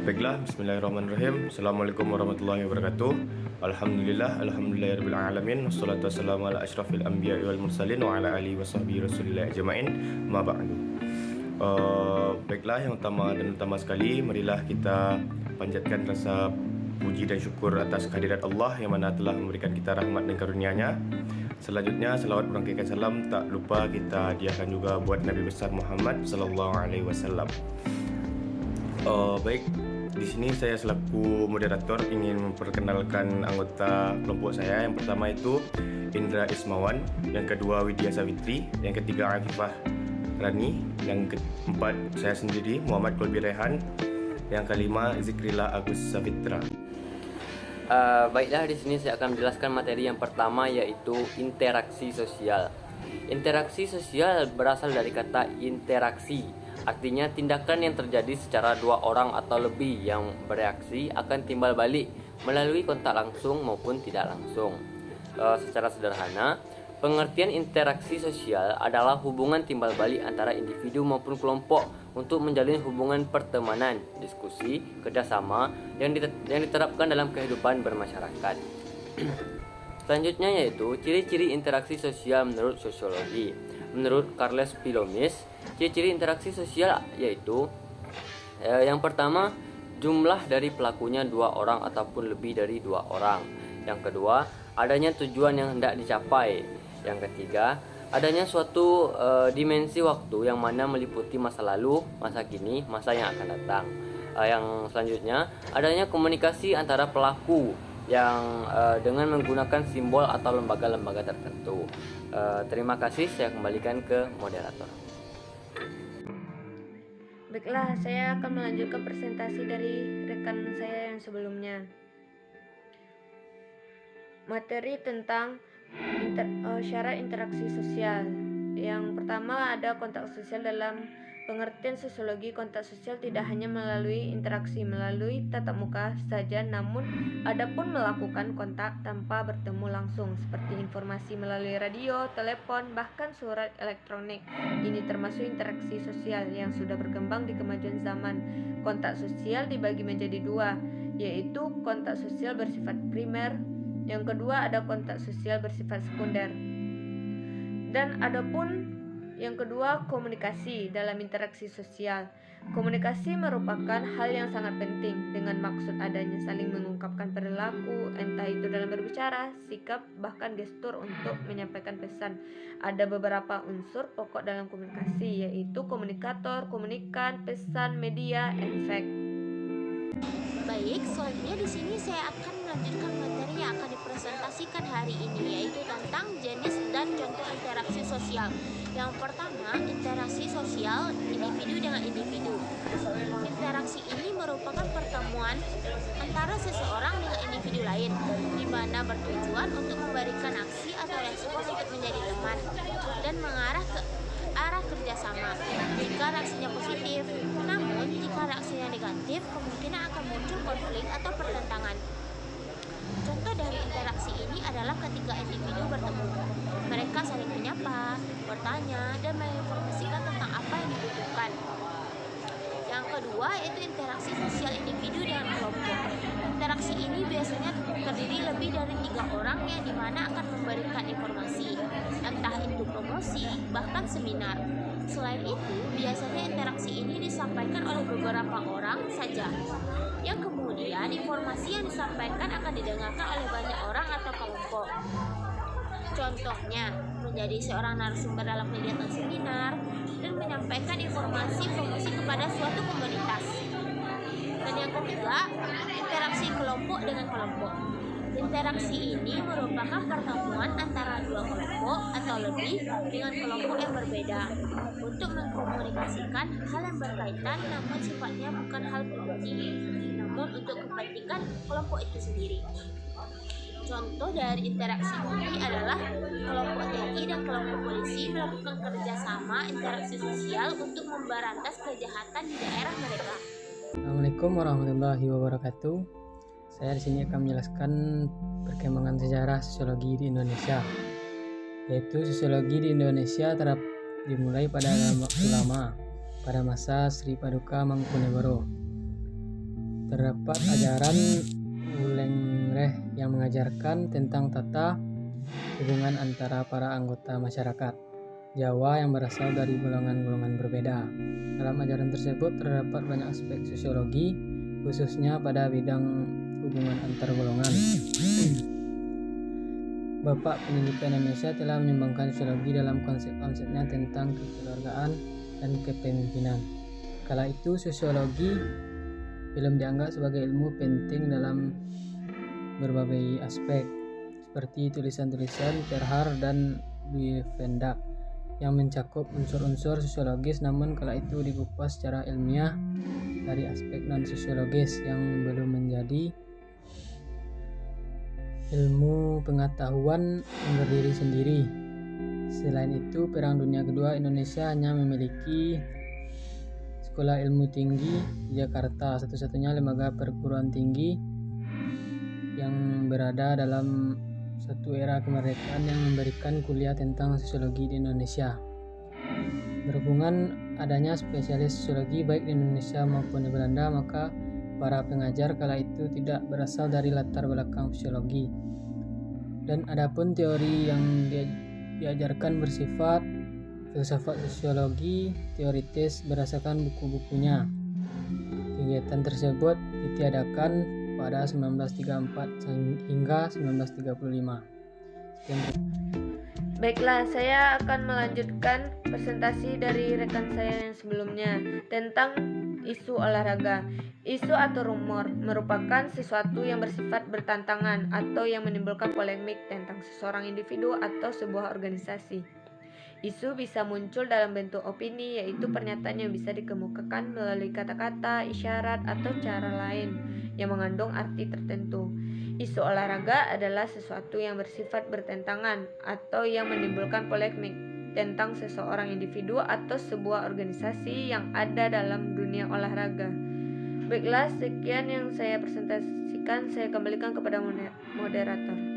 Baiklah, bismillahirrahmanirrahim. Assalamualaikum warahmatullahi wabarakatuh. Alhamdulillahirabbil alamin. Wassalatu wassalamu ala asyrafil anbiya'i wal mursalin wa ala alihi washabbihi rasulillah ajmain. Ma ba'du. Baiklah, yang utama sekali, marilah kita panjatkan rasa puji dan syukur atas kehadirat Allah yang mana telah memberikan kita rahmat dan karunia-Nya. Selanjutnya, selawat berangkaikan salam tak lupa kita hadiahkan juga buat Nabi besar Muhammad sallallahu alaihi wasallam. Baik, di sini saya selaku moderator ingin memperkenalkan anggota kelompok saya. Yang pertama itu Indra Ismawan, yang kedua Widya Savitri, yang ketiga Afifah Rani, yang keempat saya sendiri Muhammad Kolbi Rehan, yang kelima Zikrila Agus Safitra. Baiklah, di sini saya akan menjelaskan materi yang pertama, yaitu interaksi sosial. Interaksi sosial berasal dari kata interaksi, artinya tindakan yang terjadi secara dua orang atau lebih yang bereaksi akan timbal balik melalui kontak langsung maupun tidak langsung. Secara sederhana, pengertian interaksi sosial adalah hubungan timbal balik antara individu maupun kelompok untuk menjalin hubungan pertemanan, diskusi, kerjasama yang diterapkan dalam kehidupan bermasyarakat. Selanjutnya yaitu ciri-ciri interaksi sosial menurut sosiologi. Menurut Carles Pilomis, ciri-ciri interaksi sosial yaitu yang pertama, jumlah dari pelakunya dua orang ataupun lebih dari dua orang. Yang kedua, adanya tujuan yang hendak dicapai. Yang ketiga, adanya suatu dimensi waktu yang mana meliputi masa lalu, masa kini, masa yang akan datang. Yang selanjutnya, adanya komunikasi antara pelaku yang dengan menggunakan simbol atau lembaga-lembaga tertentu. Terima kasih, saya kembalikan ke moderator. Baiklah, saya akan melanjutkan presentasi dari rekan saya yang sebelumnya. Materi tentang syarat interaksi sosial. Yang pertama ada kontak sosial. Dalam pengertian sosiologi, kontak sosial tidak hanya melalui interaksi melalui tatap muka saja, namun ada pun melakukan kontak tanpa bertemu langsung, seperti informasi melalui radio, telepon, bahkan surat elektronik. Ini termasuk interaksi sosial yang sudah berkembang di kemajuan zaman. Kontak sosial dibagi menjadi dua, yaitu kontak sosial bersifat primer. Yang kedua ada kontak sosial bersifat sekunder. Dan adapun yang kedua, komunikasi dalam interaksi sosial. Komunikasi merupakan hal yang sangat penting dengan maksud adanya saling mengungkapkan perilaku, entah itu dalam berbicara, sikap, bahkan gestur untuk menyampaikan pesan. Ada beberapa unsur pokok dalam komunikasi, yaitu komunikator, komunikan, pesan, media, efek. Baik, selanjutnya di sini saya akan melanjutkan materi yang akan dipresentasikan hari ini, yaitu tentang jenis dan contoh interaksi sosial. Yang pertama, interaksi sosial individu dengan individu. Interaksi ini merupakan pertemuan antara seseorang dengan individu lain, di mana bertujuan untuk memberikan aksi atau respon untuk menjadi teman dan mengarah ke arah kerjasama jika reaksinya positif. Namun jika reaksinya negatif, kemungkinan akan muncul konflik atau pertentangan. Contoh dari interaksi ini adalah ketika individu bertemu, mereka saling menyapa, bertanya, dan menginformasikan tentang apa yang dibutuhkan. Yang kedua yaitu interaksi sosial individu dengan kelompok. Interaksi ini biasanya terdiri lebih dari 3 orang yang dimana akan memberikan informasi, entah itu promosi, bahkan seminar. Selain itu, biasanya interaksi ini disampaikan oleh beberapa orang saja, yang kemudian informasi yang disampaikan akan didengarkan oleh banyak orang atau kelompok. Contohnya, menjadi seorang narasumber dalam kegiatan seminar dan menyampaikan informasi promosi kepada suatu komunitas. Dan yang ketiga, interaksi kelompok dengan kelompok. Interaksi ini merupakan pertemuan antara dua kelompok atau lebih dengan kelompok yang berbeda untuk mengkomunikasikan hal yang berkaitan, namun sifatnya bukan hal pribadi, namun untuk kepentingan kelompok itu sendiri. Contoh dari interaksi ini adalah kelompok TNI dan kelompok polisi melakukan kerjasama interaksi sosial untuk memberantas kejahatan di daerah mereka. Assalamualaikum warahmatullahi wabarakatuh. Saya di sini akan menjelaskan perkembangan sejarah sosiologi di Indonesia. Yaitu sosiologi di Indonesia dimulai pada waktu lama, pada masa Sri Paduka Mangkunegoro. terdapat ajaran Ulengreh yang mengajarkan tentang tata hubungan antara para anggota masyarakat Jawa yang berasal dari golongan-golongan berbeda. Dalam ajaran tersebut terdapat banyak aspek sosiologi, khususnya pada bidang hubungan antar golongan. Bapak Pendidikan Indonesia telah menyumbangkan sosiologi dalam konsep-konsepnya tentang kekeluargaan dan kepemimpinan. Kala itu sosiologi belum dianggap sebagai ilmu penting dalam berbagai aspek, seperti tulisan-tulisan Terhar dan Duivendak yang mencakup unsur-unsur sosiologis, namun kala itu dikupas secara ilmiah dari aspek non-sosiologis yang belum menjadi ilmu pengetahuan yang berdiri sendiri. Selain itu, Perang Dunia Kedua Indonesia hanya memiliki Sekolah Ilmu Tinggi di Jakarta, satu-satunya lembaga perguruan tinggi yang berada dalam satu era kemerdekaan yang memberikan kuliah tentang sosiologi di Indonesia. Berhubungan adanya spesialis sosiologi baik di Indonesia maupun di Belanda, maka para pengajar kala itu tidak berasal dari latar belakang sosiologi. Dan adapun teori yang diajarkan bersifat filsafat sosiologi teoritis berdasarkan buku-bukunya. Kegiatan tersebut ditiadakan pada 1934 hingga 1935. Baiklah, saya akan melanjutkan presentasi dari rekan saya yang sebelumnya tentang isu olahraga. Isu atau rumor merupakan sesuatu yang bersifat bertantangan atau yang menimbulkan polemik tentang seseorang individu atau sebuah organisasi. Isu bisa muncul dalam bentuk opini, yaitu pernyataan yang bisa dikemukakan melalui kata-kata, isyarat, atau cara lain yang mengandung arti tertentu. Isu olahraga adalah sesuatu yang bersifat bertentangan atau yang menimbulkan polemik tentang seseorang individu atau sebuah organisasi yang ada dalam dunia olahraga. Baiklah, sekian yang saya presentasikan. Saya kembalikan kepada moderator.